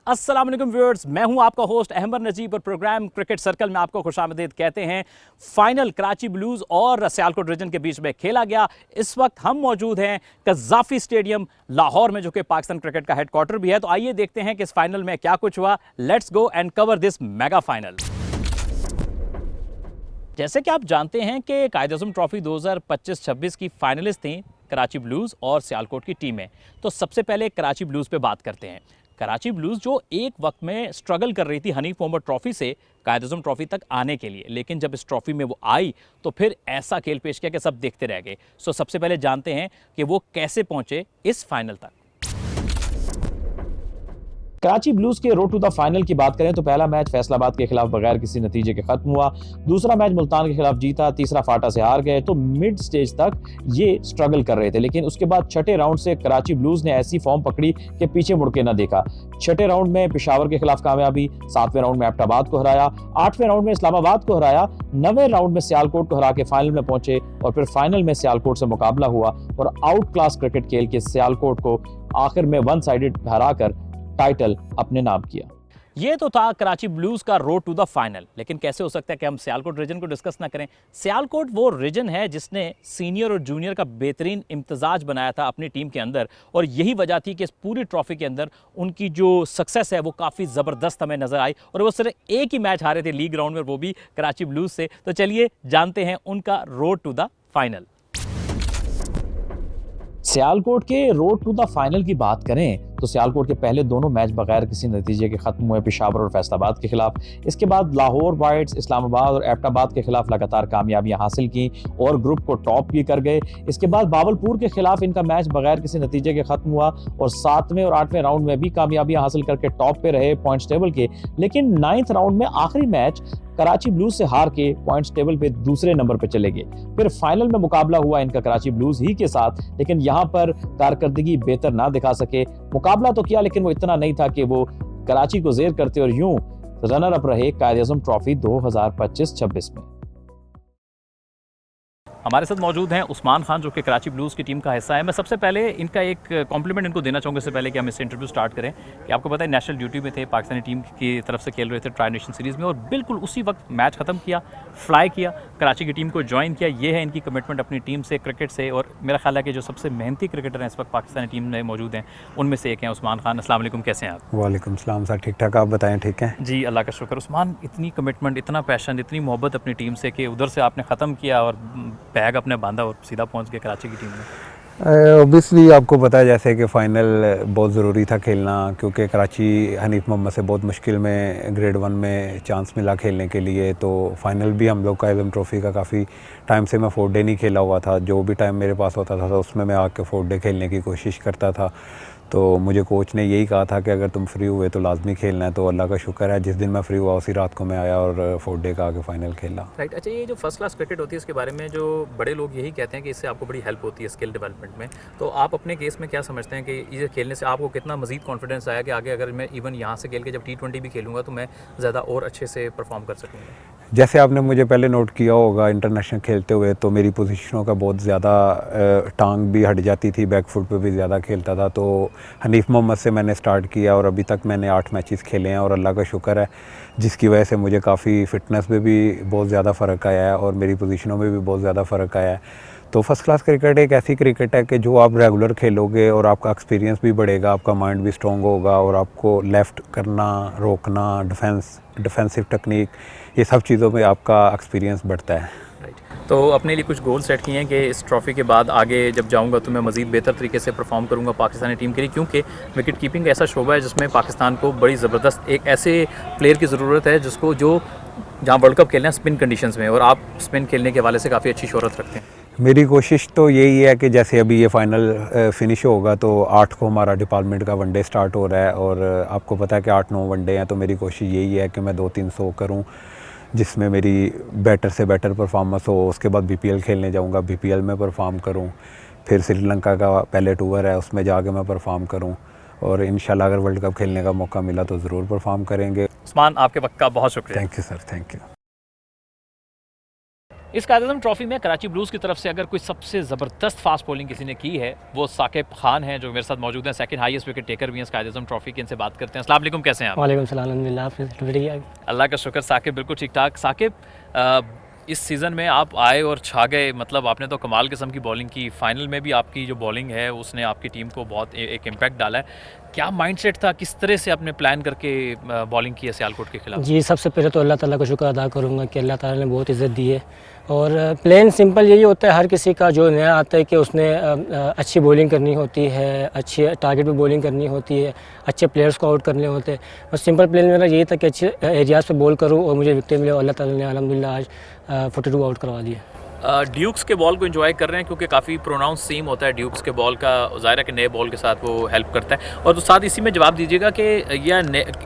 अस्सलाम वालेकुम व्यूअर्स, मैं हूं आपका होस्ट अहमद नजीब और प्रोग्राम क्रिकेट सर्कल में आपको खुशामदीद कहते हैं। फाइनल कराची ब्लूज और सियालकोट रीजन के बीच में खेला गया। इस वक्त हम मौजूद हैं कज़ाफी स्टेडियम लाहौर में, जो कि पाकिस्तान क्रिकेट का हेडक्वार्टर भी है। तो आइए देखते हैं कि इस फाइनल में क्या कुछ हुआ। Let's go and cover this mega final. जैसे कि आप जानते हैं कि कायद-ए-आज़म ट्रॉफी 2025-26 की फाइनलिस्ट थी कराची ब्लूज और सियालकोट की टीमें। तो सबसे पहले कराची ब्लूज पे बात करते हैं। कराची ब्लूज जो एक वक्त में स्ट्रगल कर रही थी हनीफ मोहम्मद ट्रॉफी से कायद-ए-आज़म ट्रॉफी तक आने के लिए, लेकिन जब इस ट्रॉफी में वो आई तो फिर ऐसा खेल पेश किया कि सब देखते रह गए। सबसे पहले जानते हैं कि वो कैसे पहुंचे इस फाइनल तक। कराची ब्लूज के रोड टू द फाइनल की बात करें तो पहला मैच फैसलाबाद के खिलाफ बगैर किसी नतीजे के खत्म हुआ। दूसरा मैच मुल्तान के खिलाफ जीता, तीसरा फाटा से हार गए। तो मिड स्टेज तक ये स्ट्रगल कर रहे थे, लेकिन उसके बाद छठे राउंड से कराची ब्लूज ने ऐसी फॉर्म पकड़ी कि पीछे मुड़ के न देखा। छठे राउंड में पेशावर के खिलाफ कामयाबी, सातवें राउंड में एबटाबाद को हराया, आठवें राउंड में इस्लामाबाद को हराया, नवें राउंड में सियालकोट को हरा के फाइनल में पहुंचे और फिर फाइनल में सियालकोट से मुकाबला हुआ और आउट क्लास क्रिकेट खेल के सियालकोट को आखिर में वन साइडेड हराकर टाइटल अपने नाम किया। ये तो था कराची ब्लूज का रोड टू द फाइनल, लेकिन कैसे हो सकता है कि हम सियालकोट रीजन को डिस्कस ना करें। सियालकोट वो रीजन है जिसने सीनियर और जूनियर का बेहतरीन इम्तजाज बनाया था अपनी टीम के अंदर, और यही वजह थी कि इस पूरी ट्रॉफी के अंदर उनकी जो सक्सेस है वो काफ़ी ज़बरदस्त हमें नजर आई। और वो सिर्फ एक ही मैच हारे थे लीग राउंड में, वो भी कराची ब्लूज से। तो चलिए जानते हैं उनका road to the final. Sialkot के रोड टू द फाइनल की बात करें तो सियालकोट के पहले दोनों मैच बगैर किसी नतीजे के खत्म हुए, पेशावर और फैसलाबाद के खिलाफ। इसके बाद लाहौर वाइट्स, इस्लामाबाद और एबटाबाद के खिलाफ लगातार कामयाबियां हासिल की और ग्रुप को टॉप भी कर गए। इसके बाद बावलपुर के खिलाफ इनका मैच बगैर किसी नतीजे के खत्म हुआ और सातवें और आठवें राउंड में भी कामयाबियां हासिल करके टॉप पे रहे पॉइंट्स टेबल के। लेकिन नाइन्थ राउंड में आखिरी मैच कराची ब्लूज से हार के पॉइंट्स टेबल पे दूसरे नंबर पे चले गए। फिर फाइनल में मुकाबला हुआ इनका कराची ब्लूज ही के साथ, लेकिन यहाँ पर कारकर्दगी बेहतर ना दिखा सके। मुकाबला तो किया लेकिन वो इतना नहीं था कि वो कराची को जेर करते और यूं रनर अप रहे कायद-ए-आज़म ट्रॉफी 2025-26 में। हमारे साथ मौजूद हैं उस्मान खान, जो कि कराची ब्लूज की टीम का हिस्सा है। मैं सबसे पहले इनका एक कॉम्प्लीमेंट इनको देना चाहूँगा इससे पहले कि हम इससे इंटरव्यू स्टार्ट करें, कि आपको पता है नेशनल ड्यूटी में थे, पाकिस्तानी टीम की तरफ से खेल रहे थे ट्राई नेशन सीरीज़ में, और बिल्कुल उसी वक्त मैच ख़त्म किया, फ्लाई किया, कराची की टीम को ज्वाइन किया। ये है इनकी कमिटमेंट अपनी टीम से, क्रिकेट से। और मेरा ख्याल है कि जो सबसे मेहनती क्रिकेटर हैं इस वक्त पाकिस्तानी टीम में मौजूद हैं, उनमें से एक हैं उस्मान खान। अस्सलाम वालेकुम, कैसे हैं आप? वालेकुम सलाम सर, ठीक ठाक, आप बताएं ठीक है? जी अल्लाह का शुक्र। उस्मान, इतनी कमिटमेंट, इतना पैशन, इतनी मोहब्बत अपनी टीम से कि उधर से आपने ख़त्म किया और बैग अपने बांधा और सीधा पहुंच गए कराची की टीम में। ओबियसली आपको पता है जैसे कि फ़ाइनल बहुत ज़रूरी था खेलना, क्योंकि कराची हनीफ मोहम्मद से बहुत मुश्किल में ग्रेड 1 में चांस मिला खेलने के लिए। तो फ़ाइनल भी हम लोग कायद-ए-आज़म ट्रॉफ़ी का काफ़ी टाइम से मैं 4 डे नहीं खेला हुआ था। जो भी टाइम मेरे पास होता था तो उसमें मैं आके 4 डे खेलने की कोशिश करता था। तो मुझे कोच ने यही कहा था कि अगर तुम फ्री हुए तो लाजमी खेलना है। तो अल्लाह का शुक्र है, जिस दिन मैं फ्री हुआ उसी रात को मैं आया और 4 डे का आके फ़ाइनल खेला। राइट। अच्छा, ये जो फर्स्ट क्लास क्रिकेट होती है इसके बारे में जो बड़े लोग यही कहते हैं कि इससे आपको बड़ी हेल्प होती है स्किल डेवलपमेंट में, तो आप अपने केस में क्या समझते हैं कि ये खेलने से आपको कितना मजीद कॉन्फिडेंस आया कि आगे अगर मैं इवन यहाँ से खेल के जब T20 भी खेलूँगा तो मैं ज़्यादा और अच्छे से परफॉर्म कर सकूँगा? जैसे आपने मुझे पहले नोट किया होगा, इंटरनेशनल खेलते हुए तो मेरी पोजीशनों का बहुत ज़्यादा टांग भी हट जाती थी, बैक फुट पे भी ज़्यादा खेलता था। तो हनीफ मोहम्मद से मैंने स्टार्ट किया और अभी तक मैंने 8 मैचेस खेले हैं और अल्लाह का शुक्र है, जिसकी वजह से मुझे काफ़ी फ़िटनेस में भी बहुत ज़्यादा फ़र्क आया है और मेरी पोजीशनों में भी बहुत ज़्यादा फ़र्क आया है। तो फर्स्ट क्लास क्रिकेट एक ऐसी क्रिकेट है कि जो आप रेगुलर खेलोगे और आपका एक्सपीरियंस भी बढ़ेगा, आपका माइंड भी स्ट्रॉन्ग होगा और आपको लेफ़्ट करना, रोकना, डिफेंसिव टेक्निक, ये सब चीज़ों में आपका एक्सपीरियंस बढ़ता है। राइट। तो अपने लिए कुछ गोल सेट किए हैं कि इस ट्रॉफ़ी के बाद आगे जब जाऊंगा तो मैं मज़ीद बेहतर तरीके से परफॉर्म करूंगा पाकिस्तानी टीम के लिए, क्योंकि विकेट कीपिंग ऐसा शोबा है जिसमें पाकिस्तान को बड़ी ज़बरदस्त एक ऐसे प्लेयर की ज़रूरत है जिसको जो जहाँ वर्ल्ड कप खेलना है स्पिन कंडीशंस में, और आप स्पिन खेलने के हवाले से काफ़ी अच्छी शोहरत रखते हैं। मेरी कोशिश तो यही है कि जैसे अभी ये फाइनल फिनिश होगा तो 8 को हमारा डिपार्टमेंट का वनडे स्टार्ट हो रहा है और आपको पता है कि 8-9 वनडे हैं। तो मेरी कोशिश यही है कि मैं 2-300 करूं, जिसमें मेरी बेटर से बेटर परफॉर्मेंस हो। उसके बाद BPL खेलने जाऊंगा, BPL में परफॉर्म करूं, फिर श्रीलंका का पहले टूर है उसमें जाके मैं परफॉर्म करूं और इंशाल्लाह अगर वर्ल्ड कप खेलने का मौका मिला तो ज़रूर परफॉर्म करेंगे। उस्मान, आपके वक्त का बहुत शुक्रिया। Thank you sir, thank you. इस कायद-ए-आज़म ट्रॉफी में कराची ब्लूज़ की तरफ से अगर कोई सबसे ज़बरदस्त फास्ट बॉलिंग किसी ने की है वो साकिब खान हैं जो मेरे साथ मौजूद हैं, सेकंड हाईएस्ट विकेट टेकर भी हैं इस कायद-ए-आज़म ट्रॉफी के। इनसे बात करते हैं। अस्सलाम वालेकुम, कैसे हैं आप? वालेकुम सलाम, अल्हम्दुलिल्लाह, आप बढ़िया। अल्लाह का शुक्र साकिब, बिल्कुल ठीक ठाक। साकिब, इस सीज़न में आप आए और छा गए, मतलब आपने तो कमाल किस्म की बॉलिंग की। फाइनल में भी आपकी जो बॉलिंग है उसने आपकी टीम को बहुत एक इम्पैक्ट डाला है। क्या माइंडसेट था, किस तरह से आपने प्लान करके बॉलिंग की है सियालकोट के खिलाफ? जी, सबसे पहले तो अल्लाह ताला का शुक्र अदा करूँगा कि अल्लाह ताला ने बहुत इज़्ज़त दी है। और प्लान सिंपल यही होता है हर किसी का जो नया आता है कि उसने अच्छी बॉलिंग करनी होती है, अच्छी टारगेट पे बॉलिंग करनी होती है, अच्छे प्लेयर्स को आउट करने होते हैं। बस सिंपल प्लान मेरा यही था कि अच्छे एरियाज़ पे बॉल करूँ और मुझे विकेट मिले और अल्लाह ताला ने अल्हम्दुलिल्लाह आज 42 आउट करवा दिए। ड्यूक्स के बॉल को एंजॉय कर रहे हैं क्योंकि काफ़ी प्रोनाउंस सीम होता है ड्यूक्स के बॉल का, ज़ाहिर है कि नए बॉल के साथ वो हेल्प करता है। और तो साथ इसी में जवाब दीजिएगा कि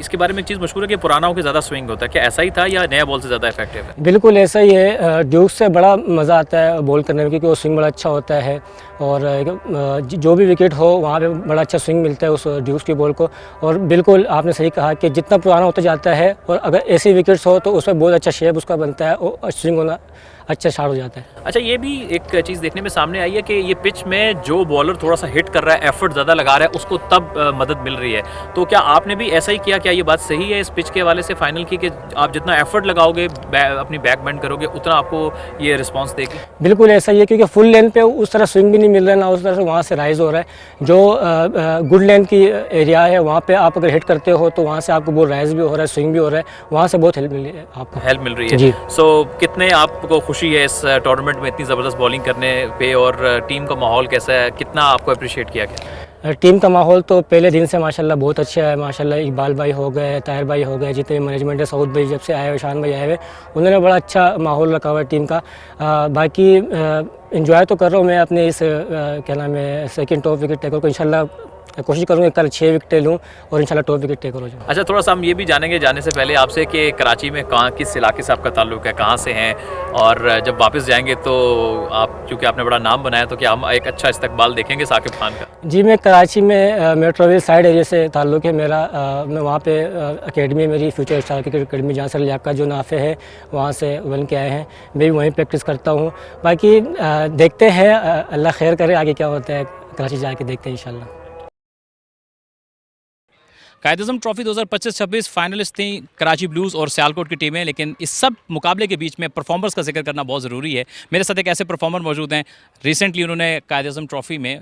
इसके बारे में एक चीज़ मशहूर है कि पुराना हो के ज़्यादा स्विंग होता है, क्या ऐसा ही था या नया बॉल से ज़्यादा इफेक्टिव है? बिल्कुल ऐसा ही है। ड्यूक्स से बड़ा मज़ा आता है बॉल करने में क्योंकि वो स्विंग बड़ा अच्छा होता है और जो भी विकेट हो वहाँ पे बड़ा अच्छा स्विंग मिलता है उस ड्यूक्स की बॉल को। और बिल्कुल आपने सही कहा कि जितना पुराना होता जाता है और अगर ऐसी विकेट्स हो तो उसमें बहुत अच्छा शेप उसका बनता है और स्विंग होना अच्छा स्टार्ट हो जाता है। अच्छा, ये भी एक चीज़ देखने में सामने आई है कि ये पिच में जो बॉलर थोड़ा सा हिट कर रहा है, एफर्ट ज़्यादा लगा रहा है, उसको तब मदद मिल रही है। तो क्या आपने भी ऐसा ही किया? क्या ये बात सही है इस पिच के हवाले से फाइनल की कि आप जितना एफर्ट लगाओगे, अपनी बैक बैंड करोगे, उतना आपको ये रिस्पॉन्स देगी? बिल्कुल ऐसा ही है क्योंकि फुल लेंथ पे उस तरह स्विंग भी नहीं मिल रहा है ना उस तरह से वहाँ से राइज़ हो रहा है। जो गुड लेंथ की एरिया है वहाँ पे आप अगर हिट करते हो तो वहाँ से आपको बॉल राइज़ भी हो रहा है, स्विंग भी हो रहा है, वहाँ से बहुत हेल्प मिली है आपको। हेल्प मिल रही है जी। सो कितने आपको खुशी है इस टूर्नामेंट में इतनी ज़बरदस्त बॉलिंग करने पे, और टीम का माहौल कैसा है, कितना आपको अप्रिशिएट किया गया? टीम का माहौल तो पहले दिन से माशाल्लाह बहुत अच्छा है। माशाल्लाह इकबाल भाई हो गए, ताहिर भाई हो गए, जितने भी मैनेजमेंट है, सऊद भाई जब से आए हुए, शान भाई आए हुए, उन्होंने बड़ा अच्छा माहौल रखा हुआ है टीम का। बाकी एंजॉय तो कर रहा हूँ मैं अपने इस क्या नाम है सेकंड टॉप विकेट टेकर को। इंशाल्लाह कोशिश करूँगा कल 6 विकेटें लूँ और इंशाल्लाह टॉप विकेट टेकर हो जाऊँ। अच्छा, थोड़ा सा हम ये भी जानेंगे जाने से पहले आपसे कि कराची में कहाँ, किस इलाके से आपका ताल्लुक़ है, कहाँ से हैं, और जब वापस जाएंगे तो आप, चूँकि आपने बड़ा नाम बनाया, तो क्या हम एक अच्छा इस्तकबाल देखेंगे साकिब खान का? जी, मैं कराची में मेट्रोविल साइड एरिया से ताल्लुक़ है मेरा। मैं वहाँ पे अकेडमी मेरी फ्यूचर स्टार क्रिकेट अकेडमी जहाँ से लियाकत जो नाफे है वहाँ से बन के आए हैं, मैं भी वहीं प्रैक्टिस करता हूँ। बाकी देखते हैं, अल्लाह खैर करे, आगे क्या होता है कराची जाके देखते हैं इंशाल्लाह। कायद-ए-आज़म ट्रॉफी 2025-26 फाइनलिस्ट थी कराची ब्लूज़ और सियालकोट की टीमें, लेकिन इस सब मुकाबले के बीच में परफॉर्मर्स का जिक्र करना बहुत ज़रूरी है। मेरे साथ एक ऐसे परफॉर्मर मौजूद हैं, रिसेंटली उन्होंने कायद-ए-आज़म ट्रॉफी में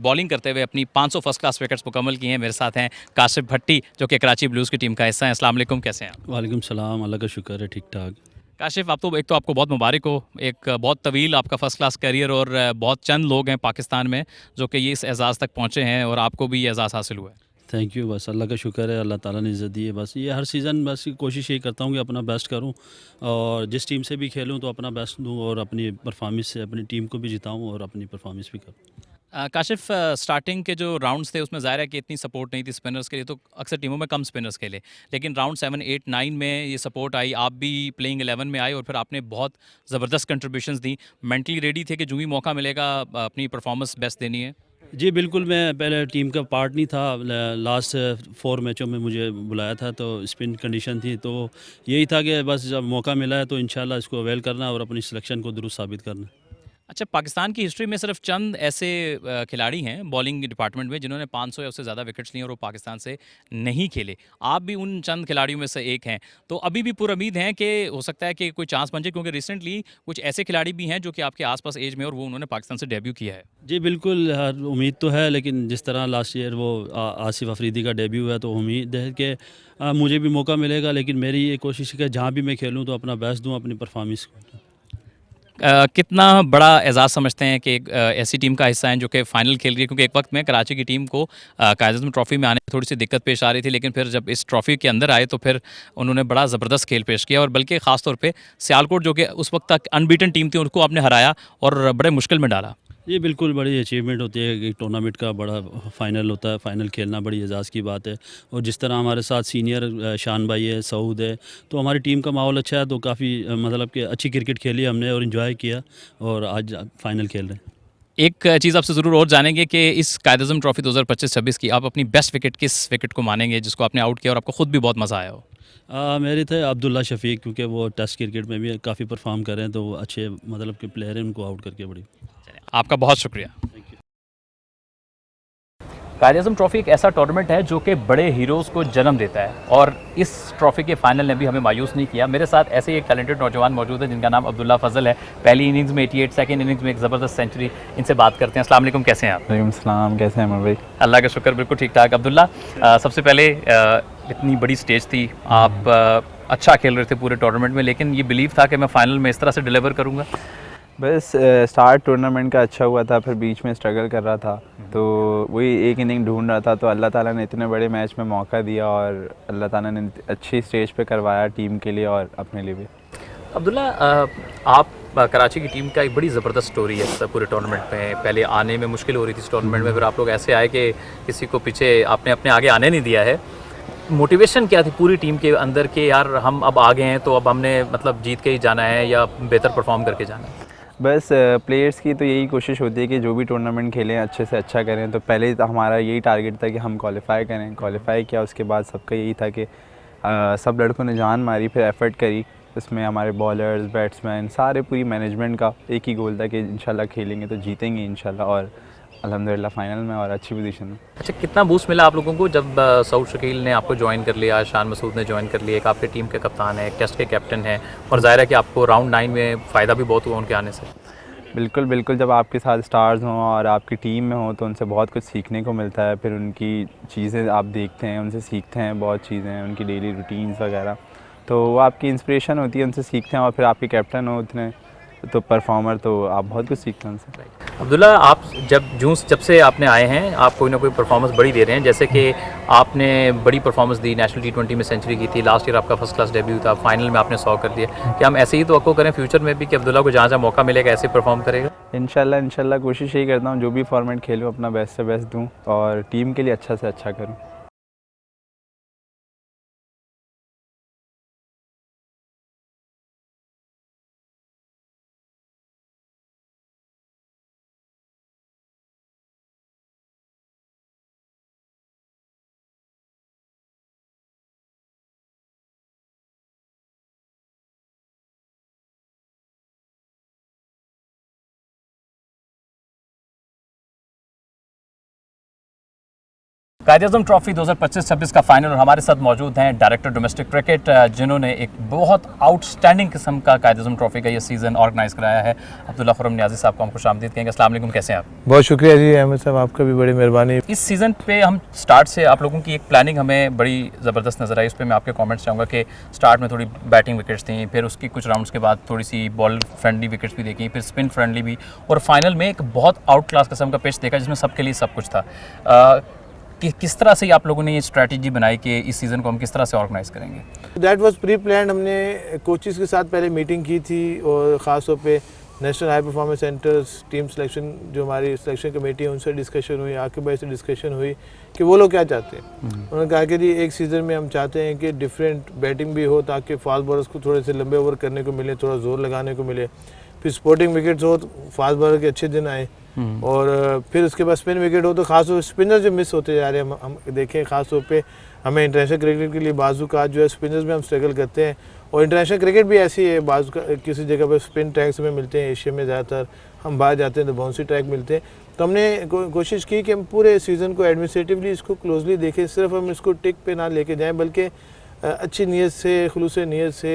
बॉलिंग करते हुए अपनी 500 फर्स्ट क्लास विकेट्स मुकम्मल की हैं। मेरे साथ हैं काशिफ भट्टी जो कि कराची ब्लूज़ की टीम का हिस्सा है। अस्सलाम वालेकुम, कैसे हैं आप? वालेकुम सलाम, अल्लाह का शुक्र है, ठीक ठाक। काशिफ, आप तो एक तो आपको बहुत मुबारक हो, एक बहुत तवील आपका फ़र्स्ट क्लास करियर, और बहुत चंद लोग हैं पाकिस्तान में जो कि ये इस एज़ाज़ तक पहुँचे हैं और आपको भी ये एज़ाज़ हासिल हुआ है। थैंक यू, बस अल्लाह का शुक्र है, अल्लाह ताला ने इज़्ज़त दी है। बस ये हर सीज़न बस कोशिश यही करता हूँ कि अपना बेस्ट करूँ और जिस टीम से भी खेलूँ तो अपना बेस्ट दूँ और अपनी परफॉर्मेंस से अपनी टीम को भी जिताऊँ और अपनी परफॉर्मेंस भी करूँ। काशिफ, स्टार्टिंग के जो राउंड्स थे उसमें ज़ाहिर है कि इतनी सपोर्ट नहीं थी स्पिनर्स के लिए, तो अक्सर टीमों में कम स्पिनर्स खेले, लेकिन राउंड 7, 8, 9 में ये सपोर्ट आई, आप भी प्लेइंग 11 में आए और फिर आपने बहुत ज़बरदस्त कंट्रीब्यूशंस दी। मेंटली रेडी थे कि जो भी मौका मिलेगा अपनी परफॉर्मेंस बेस्ट देनी है? जी बिल्कुल, मैं पहले टीम का पार्ट नहीं था। लास्ट 4 मैचों में मुझे बुलाया था तो स्पिन कंडीशन थी, तो यही था कि बस जब मौका मिला है तो इंशाल्लाह इसको अवेल करना और अपनी सिलेक्शन को दुरुस्त साबित करना। अच्छा, पाकिस्तान की हिस्ट्री में सिर्फ चंद ऐसे खिलाड़ी हैं बॉलिंग डिपार्टमेंट में जिन्होंने 500 या उससे ज़्यादा विकेट्स लिए और वो पाकिस्तान से नहीं खेले। आप भी उन चंद खिलाड़ियों में से एक हैं, तो अभी भी पूरी उम्मीद है कि हो सकता है कि कोई चांस बन जाए, क्योंकि रिसेंटली कुछ ऐसे खिलाड़ी भी हैं जो कि आपके आसपास एज में और वो उन्होंने पाकिस्तान से डेब्यू किया है। जी बिल्कुल, हर उम्मीद तो है, लेकिन जिस तरह लास्ट ईयर वो आसिफ अफरीदी का डेब्यू है तो उम्मीद है कि मुझे भी मौका मिलेगा, लेकिन मेरी ये कोशिश है कि जहाँ भी मैं खेलूँ तो अपना बेस्ट दूँ, अपनी परफॉर्मेंस को। कितना बड़ा एजाज़ समझते हैं कि एक ऐसी टीम का हिस्सा है जो कि फ़ाइनल खेल रही है, क्योंकि एक वक्त में कराची की टीम को कायद-ए-आज़म ट्रॉफ़ी में आने में थोड़ी सी दिक्कत पेश आ रही थी, लेकिन फिर जब इस ट्रॉफ़ी के अंदर आए तो फिर उन्होंने बड़ा ज़बरदस्त खेल पेश किया, और बल्कि ख़ास तौर पे सियालकोट जो कि उस वक्त तक अनबीटन टीम थी उनको आपने हराया और बड़े मुश्किल में डाला। ये बिल्कुल बड़ी अचीवमेंट होती है कि टूर्नामेंट का बड़ा फ़ाइनल होता है, फ़ाइनल खेलना बड़ी एजाज़ की बात है। और जिस तरह हमारे साथ सीनियर शान भाई है, सऊद है, तो हमारी टीम का माहौल अच्छा है, तो काफ़ी मतलब कि अच्छी क्रिकेट खेली हमने और इन्जॉय किया और आज फ़ाइनल खेल रहे हैं। एक चीज़ आपसे ज़रूर और जानेंगे कि इस कायद-ए-आज़म ट्रॉफ़ी 2025-26 की आप अपनी बेस्ट विकेट किस विकेट को मानेंगे जिसको आपने आउट किया और आपको खुद भी बहुत मज़ा आया हो? मेरे थे अब्दुल्ला शफीक, क्योंकि वो टेस्ट क्रिकेट में भी काफ़ी परफॉर्म कर रहे हैं, तो वो अच्छे मतलब के प्लेयर हैं, उनको आउट करके बड़ी। चलिए, आपका बहुत शुक्रिया। कायद-ए-आज़म ट्रॉफी एक ऐसा टूर्नामेंट है जो कि बड़े हीरोज़ को जन्म देता है, और इस ट्रॉफी के फाइनल ने भी हमें मायूस नहीं किया। मेरे साथ ऐसे ही एक टैलेंटेड नौजवान मौजूद है जिनका नाम अब्दुल्ला फजल है। पहली इनिंग्स में 88, सेकंड इनिंग्स में एक ज़बरदस्त सेंचुरी। इनसे बात करते हैं। अस्सलाम वालेकुम, कैसे हैं आप? वालेकुम सलाम, कैसे हैं अमर भाई? अल्लाह का शुक्र, बिल्कुल ठीक ठाक। अब्दुल्ला, सबसे पहले इतनी बड़ी स्टेज थी, आप अच्छा खेल रहे थे पूरे टूर्नामेंट में, लेकिन ये बिलीव था कि मैं फाइनल में इस तरह से डिलीवर करूँगा? बस स्टार्ट टूर्नामेंट का अच्छा हुआ था, फिर बीच में स्ट्रगल कर रहा था, तो वही एक इनिंग ढूंढ रहा था, तो अल्लाह ताला ने इतने बड़े मैच में मौका दिया और अल्लाह ताला ने अच्छी स्टेज पे करवाया टीम के लिए और अपने लिए भी। अब्दुल्ला, आप कराची की टीम का एक बड़ी ज़बरदस्त स्टोरी है इस पूरे टूर्नामेंट में। पहले आने में मुश्किल हो रही थी इस टूर्नामेंट में, फिर आप लोग ऐसे आए कि किसी को पीछे आपने अपने आगे आने नहीं दिया है। मोटिवेशन क्या थी पूरी टीम के अंदर कि यार हम अब आ गए हैं तो अब हमने मतलब जीत के ही जाना है या बेहतर परफॉर्म करके जाना है? बस प्लेयर्स की तो यही कोशिश होती है कि जो भी टूर्नामेंट खेलें अच्छे से अच्छा करें। तो पहले तो हमारा यही टारगेट था कि हम क्वालिफाई करें, क्वालिफाई किया। उसके बाद सबका यही था कि सब लड़कों ने जान मारी, फिर एफर्ट करी। इसमें हमारे बॉलर्स, बैट्समैन, सारे पूरी मैनेजमेंट का एक ही गोल था कि इंशाल्लाह खेलेंगे तो जीतेंगे इंशाल्लाह, और अल्हम्दुलिल्लाह फाइनल में और अच्छी पोजीशन में। अच्छा, कितना बूस्ट मिला आप लोगों को जब सऊद शकील ने आपको ज्वाइन कर लिया, शान मसूद ने ज्वाइन कर लिया? एक आपके टीम के कप्तान है, एक टेस्ट के कैप्टन हैं, और ज़ाहिर है कि आपको राउंड 9 में फ़ायदा भी बहुत हुआ उनके आने से। बिल्कुल बिल्कुल, जब आपके साथ स्टार्स हों और आपकी टीम में हों तो उनसे बहुत कुछ सीखने को मिलता है। फिर उनकी चीज़ें आप देखते हैं, उनसे सीखते हैं बहुत चीज़ें, उनकी डेली रूटीन्स वगैरह, तो वो आपकी इंस्पिरेशन होती है, उनसे सीखते हैं। और फिर आपके कैप्टन हो उतने तो परफॉर्मर, तो आप बहुत कुछ सीखते हैं उनसे। अब्दुल्ला, आप जब से आपने आए हैं, आप कोई ना कोई परफॉर्मेंस बड़ी दे रहे हैं। जैसे कि आपने बड़ी परफॉर्मेंस दी, नेशनल T20 में सेंचुरी की थी, लास्ट ईयर आपका फर्स्ट क्लास डेब्यू था, फाइनल में आपने 100 कर दिया। क्या हम ऐसे ही तवक्को करें फ्यूचर में भी कि अब्दुल्ला को जहाँ जहाँ मौका मिलेगा ऐसे परफॉर्म करेगा? इंशाल्लाह कोशिश यही करता हूँ, जो भी फॉर्मेट खेलूँ अपना बेस्ट से बेस्ट दूँ और टीम के लिए अच्छा से अच्छा करूँ। कायद-ए-आज़म ट्रॉफी 2025-26 का फाइनल, और हमारे साथ मौजूद हैं डायरेक्टर डोमेस्टिक क्रिकेट, जिन्होंने एक बहुत आउटस्टैंडिंग किस्म का कायद-ए-आज़म ट्रॉफी का ये सीज़न ऑर्गेनाइज़ कराया है। अब्दुल्ला खुर्रम नियाज़ी साहब को हम खुशामदीद कहेंगे। अस्सलाम वालेकुम, कैसे हैं आप? बहुत शुक्रिया जी अहमद साहब, आपका भी बड़ी मेहरबानी। इस सीज़न पे हम स्टार्ट से आप लोगों की एक प्लानिंग हमें बड़ी ज़बरदस्त नज़र आई। उस पर मैं आपके कमेंट्स चाहूँगा कि स्टार्ट में थोड़ी बैटिंग विकेट्स थी, फिर उसकी कुछ राउंड्स के बाद थोड़ी सी बॉल फ्रेंडली विकेट्स भी देखी, फिर स्पिन फ्रेंडली भी, और फाइनल में एक बहुत आउट क्लास किस्म का पिच देखा जिसमें सबके लिए सब कुछ था। कि किस तरह से आप लोगों ने ये स्ट्रैटेजी बनाई कि इस सीज़न को हम किस तरह से ऑर्गेनाइज़ करेंगे? That was pre planned. हमने कोचेस के साथ पहले मीटिंग की थी, और ख़ास तौर पे national high performance centres team selection जो हमारी सिलेक्शन कमेटी है उनसे डिस्कशन हुई, आकिब भाई से डिस्कशन हुई कि वो लोग क्या चाहते हैं। उन्होंने कहा कि जी एक सीज़न में हम चाहते हैं कि डिफरेंट बैटिंग भी हो ताकि फास्ट बॉलर्स को थोड़े से लंबे ओवर करने को मिले, थोड़ा जोर लगाने को मिले, फिर स्पोर्टिंग विकेट्स हो तो फास्ट बॉलर के अच्छे दिन आए, और फिर उसके बाद स्पिन विकेट हो तो खासतौर स्पिनर जो मिस होते जा रहे हैं हम देखें। खासतौर पे हमें इंटरनेशनल क्रिकेट के लिए बाजू का जो है स्पिनर्स में हम स्ट्रगल करते हैं, और इंटरनेशनल क्रिकेट भी ऐसी है, बाजू का किसी जगह पर स्पिन ट्रैक्स में मिलते हैं, एशिया में ज़्यादातर हम बाहर जाते हैं तो बाउंसी ट्रैक मिलते हैं। तो हमने कोशिश की कि हम पूरे सीज़न को एडमिनिस्ट्रेटिवली इसको क्लोजली देखें, सिर्फ हम इसको टिक पे ना लेके जाएँ बल्कि अच्छी नीयत से, खुलूस नीयत से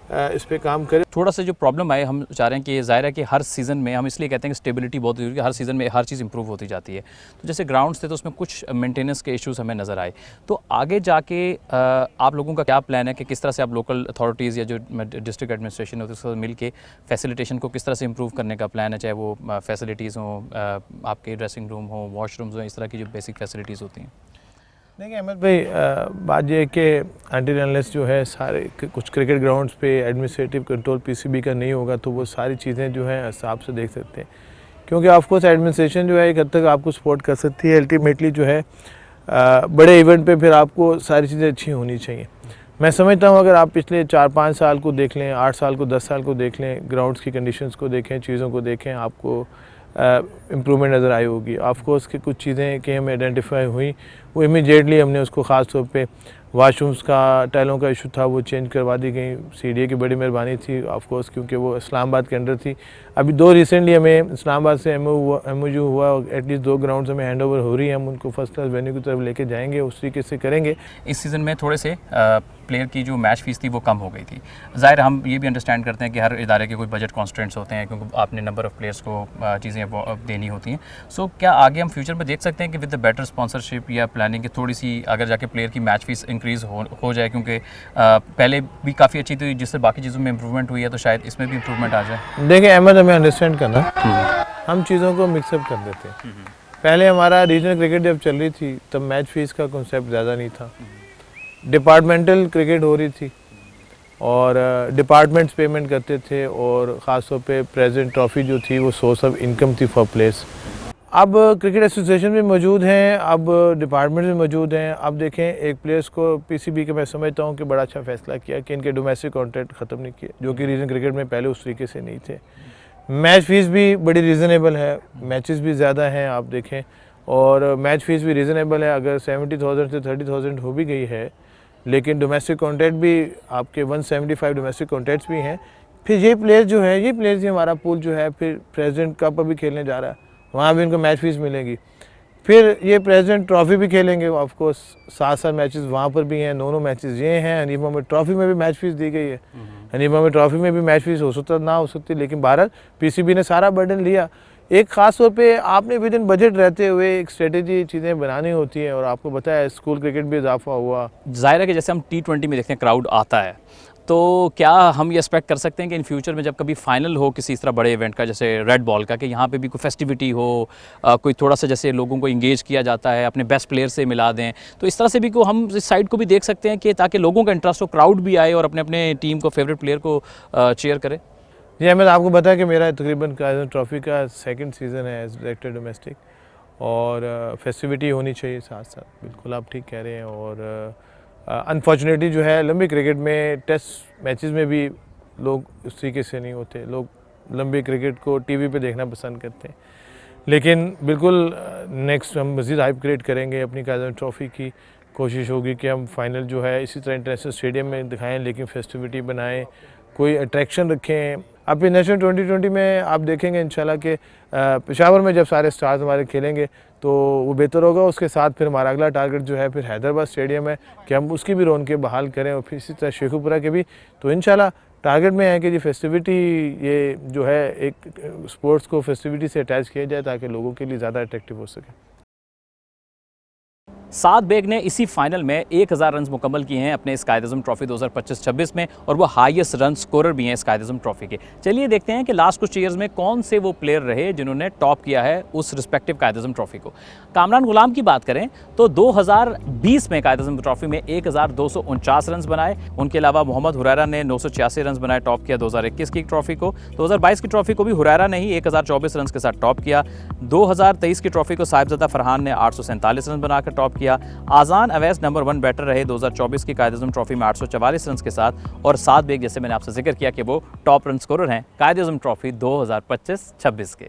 इस पे काम करें। थोड़ा सा जो प्रॉब्लम आए, हम चाह रहे हैं कि ज़ाहिर है कि हर सीज़न में हम इसलिए कहते हैं कि स्टेबिलिटी बहुत ज़रूरी है, हर सीज़न में हर चीज़ इंप्रूव होती जाती है। तो जैसे ग्राउंड्स थे तो उसमें कुछ मेंटेनेंस के इश्यूज़ हमें नज़र आए, तो आगे जाके आप लोगों का क्या प्लान है कि किस तरह से आप लोकल अथॉरिटीज़ या जो डिस्ट्रिक्ट एडमिनिस्ट्रेशन होती है उसके साथ मिल के फैसिलिटेशन को किस तरह से इंप्रूव करने का प्लान है, चाहे वो फैसिलिटीज़ हों, आपके ड्रेसिंग रूम हो, वॉशरूम्स हों, इस तरह की जो बेसिक फैसिलिटीज़ होती हैं? देखिए अहमद भाई, बात यह है कि अनटिल अनलेस जो है सारे कुछ क्रिकेट ग्राउंड्स पे एडमिनिस्ट्रेटिव कंट्रोल पीसीबी का नहीं होगा तो वो सारी चीज़ें जो हैं हिसाब से देख सकते हैं, क्योंकि ऑफकोर्स एडमिनिस्ट्रेशन जो है एक हद तक आपको सपोर्ट कर सकती है। अल्टीमेटली जो है बड़े इवेंट पे फिर आपको सारी चीज़ें अच्छी होनी चाहिए। मैं समझता हूँ अगर आप पिछले 4-5 साल को देख लें, 8 साल को, 10 साल को देख लें, ग्राउंड्स की कंडीशंस को देखें, चीज़ों को देखें, आपको इम्प्रूवमेंट नज़र आई होगी। ऑफकोर्स की कुछ चीज़ें कि हमें आइडेंटिफाई हुई वो इमीडिएटली हमने उसको ख़ास तौर पे वाशरूम्स का टाइलों का इशू था वो चेंज करवा दी गई। CDA की बड़ी मेहरबानी थी ऑफ कोर्स, क्योंकि वो इस्लामाबाद के अंडर थी। अभी 2 रिसेंटली हमें इस्लामाबाद से MOU हुआ, एटलीस्ट 2 ग्राउंड्स हमें हैंड ओवर हो रही है। हम उनको फर्स्ट क्लास वेन्यू की तरफ लेके जाएंगे, उस तरीके से करेंगे। इस सीज़न में थोड़े से प्लेयर की जो मैच फीस थी वो कम हो गई थी। ज़ाहिर हम ये भी अंडरस्टैंड करते हैं कि हर इदारे के कोई बजट कॉन्स्टेंट्स होते हैं, क्योंकि आपने नंबर ऑफ़ प्लेयर्स को चीज़ें देनी होती हैं। सो क्या आगे हम फ्यूचर में देख सकते हैं कि विद द बेटर स्पॉन्सरशिप या प्लानिंग की थोड़ी सी अगर जाके प्लेयर की मैच फीस इंक्रीज़ हो जाए, क्योंकि पहले भी काफ़ी अच्छी थी, जिससे बाकी चीज़ों में इंप्रूवमेंट हुई है, तो शायद इसमें भी इंप्रूवमेंट आ जाए। देखिए अहमद, हमें अंडरस्टैंड करना, हम चीज़ों को मिक्सअप कर देते हैं। पहले हमारा रीजनल क्रिकेट जब चल रही थी तब मैच फीस का कॉन्सेप्ट ज़्यादा नहीं था, डिपार्टमेंटल क्रिकेट हो रही थी और डिपार्टमेंट्स पेमेंट करते थे, और ख़ास तौर पे प्रेजेंट ट्रॉफी जो थी वो सोर्स ऑफ इनकम थी फॉर प्लेयर्स। अब क्रिकेट एसोसिएशन भी मौजूद हैं, अब डिपार्टमेंट भी मौजूद हैं। अब देखें, एक प्लेयर्स को PCB के मैं समझता हूँ कि बड़ा अच्छा फैसला किया कि इनके डोमेस्टिक कॉन्ट्रैक्ट ख़त्म नहीं किए, जो कि रीजन क्रिकेट में पहले उस तरीके से नहीं थे। मैच फीस भी बड़ी रीज़नेबल है, मैचेस भी ज़्यादा हैं आप देखें, और मैच फीस भी रीज़नेबल है। अगर 70,000 से 30,000 हो भी गई है, लेकिन डोमेस्टिक कॉन्ट्रैक्ट भी आपके 175 डोमेस्टिक कॉन्ट्रैक्ट्स भी हैं। फिर ये प्लेयर जो है, ये प्लेयर्स ही हमारा पूल जो है फिर प्रेसिडेंट कप भी खेलने जा रहा है, वहाँ भी उनको मैच फीस मिलेगी। फिर ये प्रेसिडेंट ट्रॉफ़ी भी खेलेंगे, ऑफ कोर्स 7 मैचेस वहाँ पर भी हैं, 9 मैचेस ये हैं। हनीफ मोहम्मद ट्रॉफ़ी में भी मैच फीस दी गई है। हनीफ मोहम्मद ट्रॉफ़ी में भी मैच फीस हो सकता ना हो सकती, लेकिन बहरहाल PCB ने सारा बर्डन लिया। एक ख़ास तौर पे आपने विद इन बजट रहते हुए एक स्ट्रेटेजी चीज़ें बनानी होती हैं, और आपको पता है स्कूल क्रिकेट भी इजाफा हुआ। ज़ाहिर है कि जैसे हम T20 में देखते हैं क्राउड आता है, तो क्या हम ये एक्सपेक्ट कर सकते हैं कि इन फ्यूचर में जब कभी फाइनल हो किसी इस तरह बड़े इवेंट का, जैसे रेड बॉल का, कि यहाँ पे भी कोई फेस्टिविटी हो, कोई थोड़ा सा जैसे लोगों को इंगेज किया जाता है, अपने बेस्ट प्लेयर से मिला दें, तो इस तरह से भी को हम इस साइड को भी देख सकते हैं कि ताकि लोगों का इंटरेस्ट हो, क्राउड भी आए और अपने अपने टीम को फेवरेट प्लेयर को चेयर करे। जी अहमद, आपको पता है कि मेरा तकरीबन कायज़म ट्रॉफ़ी का 2nd सीज़न है एज डायरेक्टर डोमेस्टिक, और फेस्टिविटी होनी चाहिए साथ साथ, बिल्कुल आप ठीक कह रहे हैं। और अनफॉर्चुनेटली जो है लंबी क्रिकेट में टेस्ट मैचेस में भी लोग उस तरीके से नहीं होते, लोग लंबी क्रिकेट को TV पे देखना पसंद करते हैं। लेकिन बिल्कुल नेक्स्ट हम मज़ीद हाइप क्रिएट करेंगे, अपनी कायज़म ट्रॉफ़ी की कोशिश होगी कि हम फाइनल जो है इसी तरह इंटरनेशनल स्टेडियम में दिखाएं, लेकिन फेस्टिविटी बनाएं, कोई अट्रैक्शन रखें। अब नेशनल 2020 में आप देखेंगे इंशाल्लाह कि पेशावर में जब सारे स्टार्स हमारे खेलेंगे तो वो बेहतर होगा। उसके साथ फिर हमारा अगला टारगेट जो है फिर हैदराबाद स्टेडियम है कि हम उसकी भी रौनकें बहाल करें, और फिर इसी तरह शेखुपुरा के भी। तो इंशाल्लाह टारगेट में है कि जी फेस्टिविटी ये जो है एक स्पोर्ट्स को फेस्टिविटी से अटैच किया जाए ताकि लोगों के लिए ज़्यादा अट्रैक्टिव हो सके। साद बेग ने इसी फाइनल में 1000 रन मुकम्मल किए हैं अपने इस कायद-ए-आज़म ट्रॉफी 2025-26 में, और वो हाईएस्ट रन स्कोरर भी हैं इस कायद-ए-आज़म ट्रॉफी के। चलिए देखते हैं कि लास्ट कुछ ईयर्स में कौन से वो प्लेयर रहे जिन्होंने टॉप किया है उस रिस्पेक्टिव कायद-ए-आज़म ट्रॉफी को। कामरान गुलाम की बात करें तो 2020 में कायद-ए-आज़म ट्रॉफी में 1249 रन बनाए। उनके अलावा मोहम्मद हुरैरा ने 986 रन बनाए, टॉप किया 2021 की ट्रॉफी को। 2022 की ट्रॉफी को भी हुरैरा ने ही 1024 रन के साथ टॉप किया। 2023 की ट्रॉफी को साहिबजादा फरहान ने 847 रन बनाकर टॉप किया। आज़ान अवैस नंबर 1 बैटर रहे 2024 की कायद-ए-आज़म ट्रॉफी में 844 रन के साथ, और साद बेग जैसे मैंने आपसे जिक्र किया कि वो टॉप रन स्कोरर हैं कायद-ए-आज़म ट्रॉफी 2025-26 के।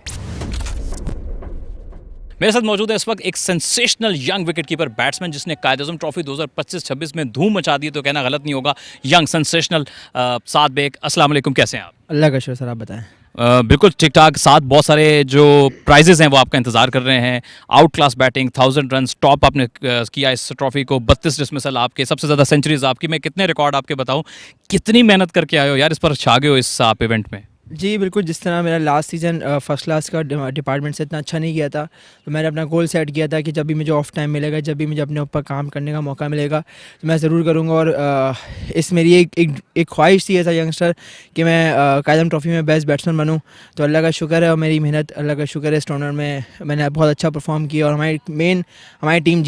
मेरे साथ मौजूद है इस वक्त एक सेंसेशनल यंग विकेटकीपर बैट्समैन जिसने कायद-ए-आज़म ट्रॉफी 2025-26 में धूम मचा दी, तो कहना गलत नहीं होगा। यंग सेंसेशनल साद बेग, अस्सलाम वालेकुम, कैसे हैं आप? अल्लाह का शुक्र सर, आप बताएं। बिल्कुल ठीक ठाक। साथ बहुत सारे जो प्राइजेज़ हैं वो आपका इंतज़ार कर रहे हैं। Out class batting, 1000 run top आपने किया इस ट्रॉफी को, 32 डिसमिसल आपके, सबसे ज़्यादा सेंचुरीज आपकी। मैं कितने रिकॉर्ड आपके बताऊं, कितनी मेहनत करके आए हो यार, इस पर छा गए हो इस आप इवेंट में। जी बिल्कुल, जिस तरह मेरा लास्ट सीज़न फर्स्ट क्लास का डिपार्टमेंट से इतना अच्छा नहीं किया था, तो मैंने अपना गोल सेट किया था कि जब भी मुझे ऑफ टाइम मिलेगा, जब भी मुझे अपने ऊपर काम करने का मौका मिलेगा तो मैं ज़रूर करूँगा। और इस मेरी एक ख्वाहिश थी एज़ अ यंगस्टर कि मैं कायद-ए-आज़म ट्रॉफी में बेस्ट बैट्समैन बनूँ। तो अल्लाह का शुक्र है और मेरी मेहनत, अल्लाह का शुक्र है, इस टूर्नामेंट में मैंने बहुत अच्छा परफॉर्म किया और हमारी टीम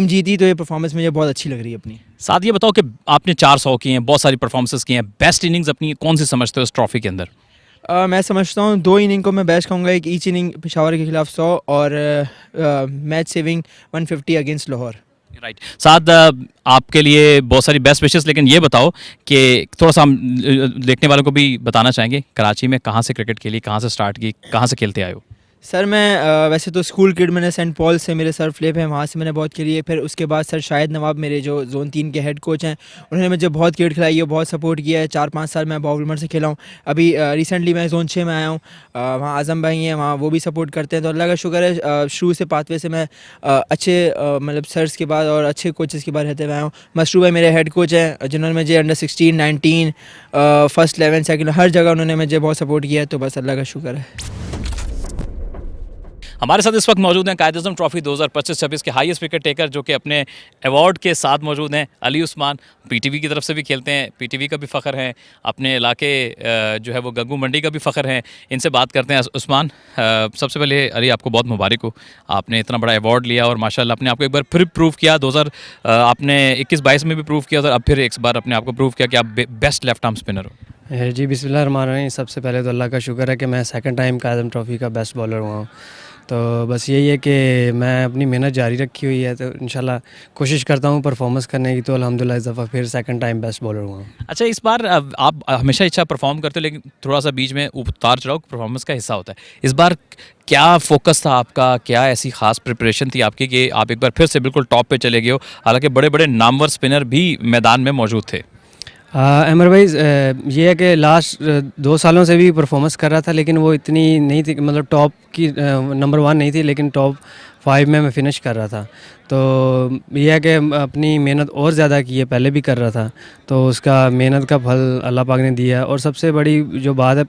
जीती। तो ये परफॉर्मेंस मुझे बहुत अच्छी लग रही है अपनी। साथ ये बताओ कि आपने 400 किए हैं, बहुत सारी परफॉर्मेंस की हैं, बेस्ट इनिंग्स अपनी कौन सी समझते हो इस ट्रॉफी के अंदर? मैं समझता हूँ 2 इनिंग को मैं बेस्ट कहूँगा। एक ईच इनिंग पेशावर के खिलाफ 100 और match saving 150 against Lahore. Right. साथ आपके लिए बहुत सारी बेस्ट विशेस, लेकिन ये बताओ कि थोड़ा सा हम देखने वालों को भी बताना चाहेंगे कराची में कहाँ से क्रिकेट खेली, कहाँ से स्टार्ट की, कहाँ से खेलते आए हो? सर मैं वैसे तो स्कूल किड मैंने सेंट पॉल से मेरे सर फ्लिप हैं, वहाँ से मैंने बहुत खेली है। फिर उसके बाद सर शाहिद नवाब मेरे जो जोन 3 के हेड कोच हैं, उन्होंने मुझे बहुत क्रिकेट खिलाई है, बहुत सपोर्ट किया है। 4-5 साल मैं बॉल से खेला हूँ। अभी रिसेंटली मैं जोन 6 में आया हूँ, वहाँ आज़म भाई हैं, वहाँ वो भी सपोर्ट करते हैं। तो अल्लाह का शुक्र है, शुरू से पाथवे से मैं अच्छे मतलब सर्स के बाद और अच्छे कोचेस के बाद रहते हुए आया हूँ। मशरूब भाई मेरे हेड कोच हैं, जिन्होंने मुझे अंडर 16, 19, फर्स्ट 11, सेकंड हर जगह उन्होंने मुझे बहुत सपोर्ट किया है। तो बस अल्लाह का शुक्र है। हमारे साथ इस वक्त मौजूद हैं कायद-ए-आज़म ट्रॉफी 2025-26 के हाईएस्ट विकेट टेकर, जो कि अपने अवार्ड के साथ मौजूद हैं। अली उस्मान पीटीवी की तरफ से भी खेलते हैं, पीटीवी का भी फ़ख्र है, अपने इलाके जो है वो गग्गू मंडी का भी फ़ख्र है। इनसे बात करते हैं। उस्मान, सबसे पहले अली आपको बहुत मुबारक हो, आपने इतना बड़ा अवार्ड लिया और माशाल्लाह अपने आपको एक बार फिर प्रूव किया। 2000 आपने 21-22 में भी प्रूव किया और अब फिर एक बार अपने आपको प्रूव किया कि आप बेस्ट लेफ्ट आर्म स्पिनर हो। जी बिस्मिल्लाहिर्रहमानिर्रहीम। सबसे पहले तो अल्लाह का शुक्र है कि मैं सेकंड टाइम कायद-ए-आज़म ट्रॉफ़ी का बेस्ट बॉलर हुआ हूँ। तो बस यही है कि मैं अपनी मेहनत जारी रखी हुई है, तो इंशाल्लाह कोशिश करता हूँ परफॉर्मेंस करने की। तो अल्हम्दुलिल्लाह इस दफ़ा फिर सेकंड टाइम बेस्ट बॉलर हुआ हूँ। अच्छा, इस बार आप हमेशा अच्छा परफॉर्म करते हो, लेकिन थोड़ा सा बीच में उतार चढ़ाव परफॉर्मेंस का हिस्सा होता है। इस बार क्या फोकस था आपका, क्या ऐसी खास प्रिपरेशन थी आपकी कि आप एक बार फिर से बिल्कुल टॉप पे चले गए हो, हालांकि बड़े बड़े नामवर स्पिनर भी मैदान में मौजूद थे? अमर भाई, ये है कि लास्ट 2 सालों से भी परफॉर्मेंस कर रहा था, लेकिन वो इतनी नहीं थी, मतलब टॉप की नंबर 1 नहीं थी, लेकिन टॉप 5 में मैं फ़िनिश कर रहा था। तो यह है कि अपनी मेहनत और ज़्यादा की है, पहले भी कर रहा था, तो उसका मेहनत का फल अल्लाह पाक ने दिया। और सबसे बड़ी जो बात है,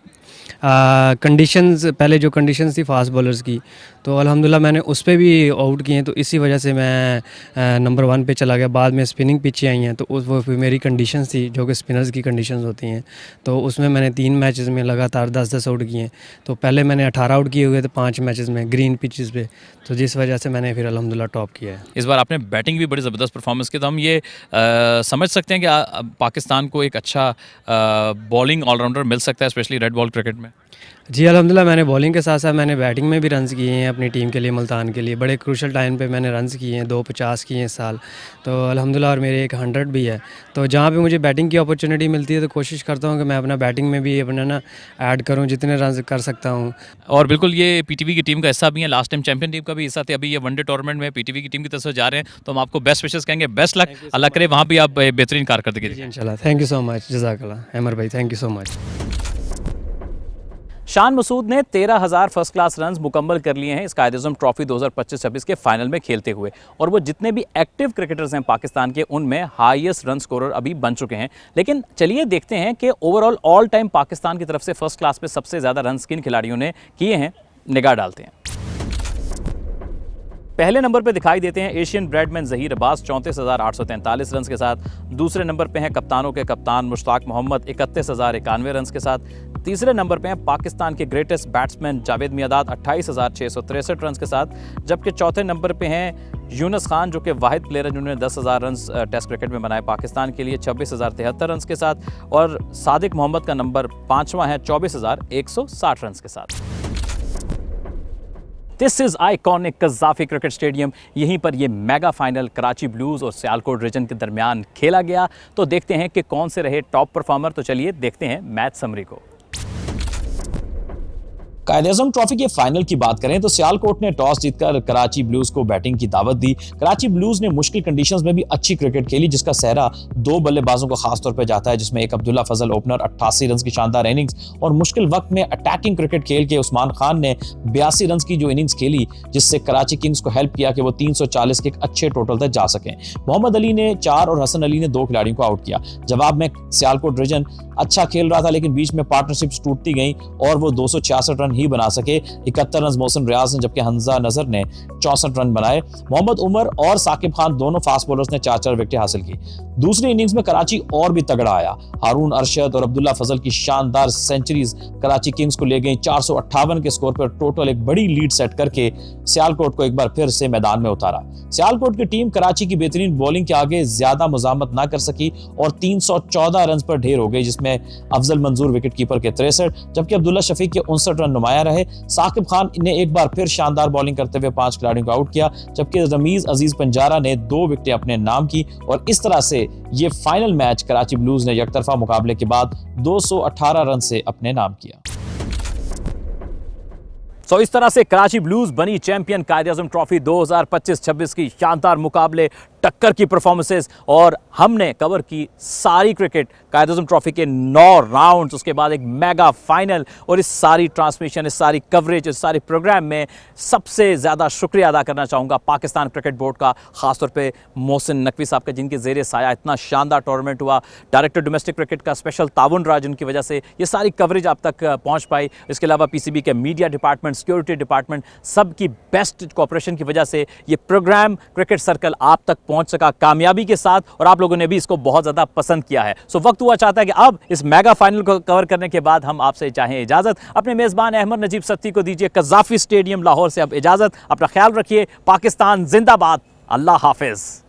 कंडीशंस, पहले जो कंडीशंस थी फास्ट बॉलर्स की, तो अल्हम्दुलिल्लाह मैंने उस पर भी आउट किए हैं। तो इसी वजह से मैं नंबर 1 पे चला गया। बाद में स्पिनिंग पिचें आई हैं, तो वो मेरी कंडीशंस थी जो कि स्पिनर्स की कंडीशंस होती हैं। तो उसमें मैंने 3 मैचेस में लगातार 10-10 आउट किए हैं। तो पहले मैंने 18 आउट किए हुए थे 5 मैचेस में ग्रीन पिचेस पे, तो जिस वजह से मैंने फिर अल्हम्दुलिल्लाह टॉप किया है। इस बार आपने बैटिंग भी बड़ी ज़बरदस्त परफॉर्मेंस की, तो हम ये समझ सकते हैं कि पाकिस्तान को एक अच्छा बॉलिंग ऑलराउंडर मिल सकता है, स्पेशली रेड बॉल क्रिकेट में। जी अल्हम्दुलिल्लाह, मैंने बॉलिंग के साथ साथ मैंने बैटिंग में भी रन्स किए हैं अपनी टीम के लिए, मुल्तान के लिए। बड़े क्रूशल टाइम पे मैंने रन्स किए हैं, 250 किए हैं इस साल, तो अल्हम्दुलिल्लाह। और मेरे एक 100 भी है। तो जहाँ पे मुझे बैटिंग की अपॉर्चुनिटी मिलती है, तो कोशिश करता हूँ कि मैं अपना बैटिंग में भी अपना ना ऐड करूँ, जितने रन्स कर सकता हूँ। और बिल्कुल ये पीटीवी की टीम का हिस्सा भी है, लास्ट टाइम चैंपियन टीम का भी हिस्सा थे। अभी ये वनडे टूर्नामेंट में पीटीवी की टीम की तरफ से जा रहे हैं, तो हम आपको बेस्ट विशेस कहेंगे, बेस्ट लक, अल्लाह करे वहाँ भी आप बेहतरीन कारकर्दगी दिखाएं। इंशाल्लाह। थैंक यू सो मच, जज़ाकल्लाह अमर भाई, thank you so much. Shan Masood ने 13,000 फर्स्ट क्लास रन्स मुकम्मल कर लिए हैं इस कायद-ए-आज़म ट्रॉफी 2025-26 के फाइनल में खेलते हुए, और वो जितने भी एक्टिव क्रिकेटर्स हैं पाकिस्तान के, उनमें हाईएस्ट रन स्कोरर अभी बन चुके हैं। लेकिन चलिए देखते हैं कि ओवरऑल ऑल टाइम पाकिस्तान की तरफ से फर्स्ट क्लास पे सबसे ज़्यादा रन्स किन खिलाड़ियों ने किए हैं, निगाह डालते हैं। पहले नंबर पे दिखाई देते हैं Asian Bradman Zaheer Abbas 34,843 run के साथ। दूसरे नंबर पे हैं कप्तानों के कप्तान मुश्ताक मोहम्मद 31,091 रन के साथ। तीसरे नंबर पे हैं पाकिस्तान के greatest batsman Javed my dad 28,663 run के साथ। जबकि चौथे नंबर पे हैं यूनुस खान, जो कि वाहिद प्लेयर है जिन्होंने 10,000 रन टेस्ट क्रिकेट में बनाए पाकिस्तान के लिए 26,073 रन के साथ। और सादिक मोहम्मद का नंबर 5वां है 24,160 रन के साथ। This is iconic Gaddafi cricket stadium. यहीं पर ये मेगा फाइनल कराची ब्लूज़ और सियालकोट रीजन के दरमियान खेला गया। तो देखते हैं कि कौन से रहे टॉप परफॉर्मर। तो चलिए देखते हैं मैच समरी को। कायद-ए-आज़म ट्रॉफी के फाइनल की बात करें तो सियालकोट ने टॉस जीतकर कराची ब्लूज को बैटिंग की दावत दी। कराची ब्लूज ने मुश्किल कंडीशंस में भी अच्छी क्रिकेट खेली, जिसका सेहरा 2 बल्लेबाजों को खास तौर पर जाता है, जिसमें एक अब्दुल्ला फजल ओपनर 88 रन की शानदार इनिंग्स, और मुश्किल वक्त में अटैकिंग क्रिकेट खेल के उस्मान खान ने 82 रन की जो इनिंग्स खेली, जिससे कराची किंग्स को हेल्प किया कि वो 340 के एक अच्छे टोटल तक जा सकें। मोहम्मद अली ने 4 और हसन अली ने 2 खिलाड़ियों को आउट किया। जवाब में सियालकोट रीजन अच्छा खेल रहा था, लेकिन बीच में पार्टनरशिप्स टूटती गई और वो 266 रन ही बना सके। 71 रन मोहसिन रियाज ने, जबकि हंजा नजर ने 64 रन बनाए। मोहम्मद उमर और साकिब खान दोनों फास्ट बॉलर्स ने 4-4 विकेटें हासिल की। दूसरी इनिंग्स में कराची और भी तगड़ा आया। हारून अरशद और अब्दुल्ला फजल की शानदार सेंचुरीज कराची किंग्स को ले गई 458 के स्कोर पर टोटल एक बड़ी लीड सेट करके सियालकोट को एक बार फिर से मैदान में उतारा। सियालकोट की टीम कराची की बेहतरीन बॉलिंग के आगे ज्यादा मुजामत ना कर सकी और 314 रन पर ढेर हो गई, जिसमें अफजल मंजूर विकेट कीपर के 63, जबकि अब्दुल्ला शफीक के 59 रन नुमाया रहे। साकिब खान ने एक बार फिर शानदार बॉलिंग करते हुए 5 खिलाड़ियों को आउट किया, जबकि रमीज अजीज पंजारा ने 2 विकेटें अपने नाम की, और इस तरह से ये फाइनल मैच कराची ब्लूज ने यकतरफा मुकाबले के बाद 218 रन से अपने नाम किया। सो इस तरह से कराची ब्लूज बनी चैंपियन कायद-ए-आज़म ट्रॉफी 2025-26 की शानदार मुकाबले, टक्कर की परफॉर्मेंसेस और हमने कवर की सारी क्रिकेट, कायद-ए-आज़म ट्रॉफी के 9 राउंड्स, उसके बाद एक मेगा फाइनल। और इस सारी ट्रांसमिशन, इस सारी कवरेज, इस सारे प्रोग्राम में सबसे ज़्यादा शुक्रिया अदा करना चाहूँगा पाकिस्तान क्रिकेट बोर्ड का, ख़ासतौर पे मोहसिन नकवी साहब का, जिनके ज़ेरे साया इतना शानदार टूर्नामेंट हुआ। डायरेक्टर डोमेस्टिक क्रिकेट का स्पेशल ताउन रहा, जिनकी वजह से ये सारी कवरेज आप तक पहुँच पाई। इसके अलावा PCB के मीडिया डिपार्टमेंट, सिक्योरिटी डिपार्टमेंट, सबकी बेस्ट कोऑपरेशन की वजह से ये प्रोग्राम क्रिकेट सर्कल आप तक पहुंच सका कामयाबी के साथ, और आप लोगों ने भी इसको बहुत ज़्यादा पसंद किया है। सो वक्त हुआ चाहता है कि अब इस मेगा फाइनल को कवर करने के बाद हम आपसे चाहें इजाज़त। अपने मेज़बान अहमद नजीब सत्ती को दीजिए कज़ाफ़ी स्टेडियम लाहौर से अब इजाज़त। अपना ख्याल रखिए। पाकिस्तान जिंदाबाद। अल्लाह हाफिज़।